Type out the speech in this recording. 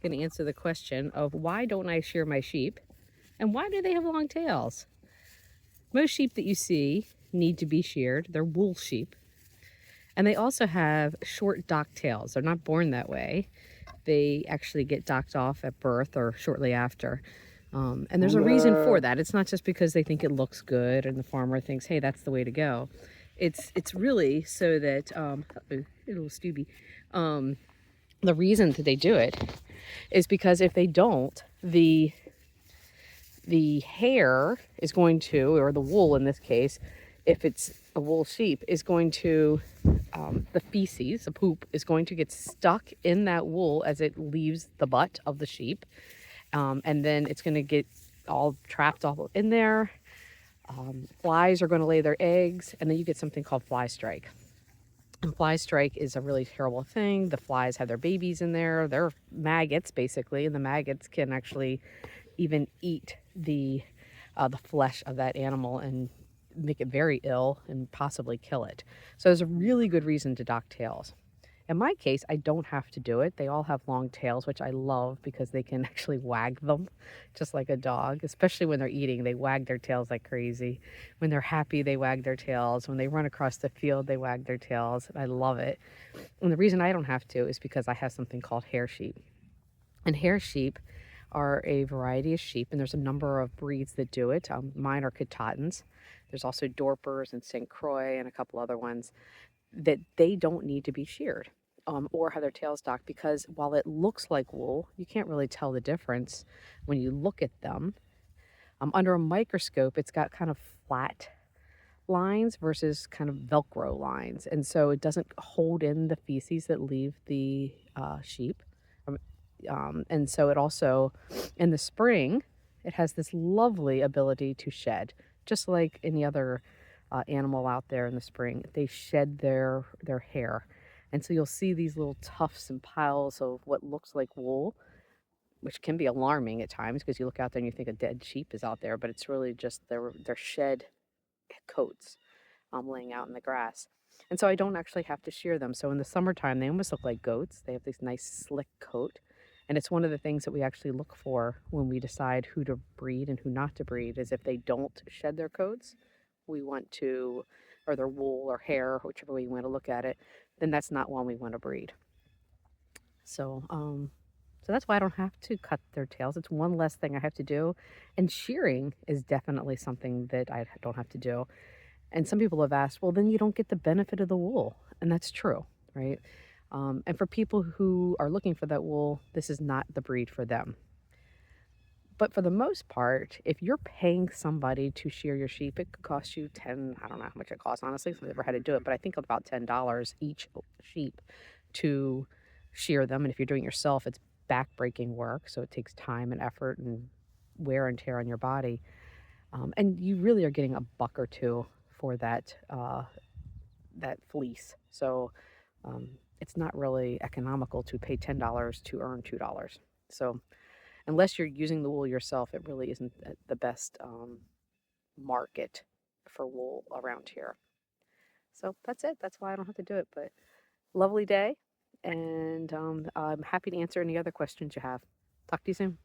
going to answer the question of why don't I shear my sheep and why do they have long tails? Most sheep that you see need to be sheared. They're wool sheep. And they also have short docked tails. They're not born that way. They actually get docked off at birth or shortly after. And there's a reason for that. It's not just because they think it looks good and the farmer thinks, hey, that's the way to go. It's really so that, little Stubby, the reason that they do it is because if they don't, the hair is going to, or the wool in this case, if it's a wool sheep, is going to, the feces, the poop, is going to get stuck in that wool as it leaves the butt of the sheep. And then it's going to get all trapped all in there. Flies are going to lay their eggs, and then you get something called fly strike. And fly strike is a really terrible thing. The flies have their babies in there. They're maggots, basically, and the maggots can actually even eat the flesh of that animal and make it very ill and possibly kill it. So there's a really good reason to dock tails. In my case, I don't have to do it. They all have long tails, which I love because they can actually wag them just like a dog, especially when they're eating. They wag their tails like crazy. When they're happy, they wag their tails. When they run across the field, they wag their tails. I love it. And the reason I don't have to is because I have something called hair sheep. And hair sheep are a variety of sheep, and there's a number of breeds that do it. Mine are Katahdins. There's also Dorpers and St. Croix and a couple other ones that they don't need to be sheared or have their tails docked because while it looks like wool, you can't really tell the difference when you look at them. Under a microscope, it's got kind of flat lines versus kind of Velcro lines, and so it doesn't hold in the feces that leave the sheep. And so it also, in the spring, it has this lovely ability to shed, just like any other animal out there in the spring. They shed their hair. And so you'll see these little tufts and piles of what looks like wool, which can be alarming at times because you look out there and you think a dead sheep is out there, but it's really just their shed coats laying out in the grass. And so I don't actually have to shear them. So in the summertime, they almost look like goats. They have this nice slick coat. And it's one of the things that we actually look for when we decide who to breed and who not to breed is if they don't shed their coats, we want to, or their wool or hair, whichever way you want to look at it, then that's not one we want to breed. So, so that's why I don't have to cut their tails. It's one less thing I have to do. And shearing is definitely something that I don't have to do. And some people have asked, well, then you don't get the benefit of the wool. And that's true, right? And for people who are looking for that wool, this is not the breed for them. But for the most part, if you're paying somebody to shear your sheep, it could cost you I don't know how much it costs, honestly, I've never had to do it, but I think about $10 each sheep to shear them. And if you're doing it yourself, it's back-breaking work, so it takes time and effort and wear and tear on your body. And you really are getting a buck or two for that fleece. So it's not really economical to pay $10 to earn $2. So unless you're using the wool yourself, it really isn't the best market for wool around here. So that's it. That's why I don't have to do it. But lovely day, and I'm happy to answer any other questions you have. Talk to you soon.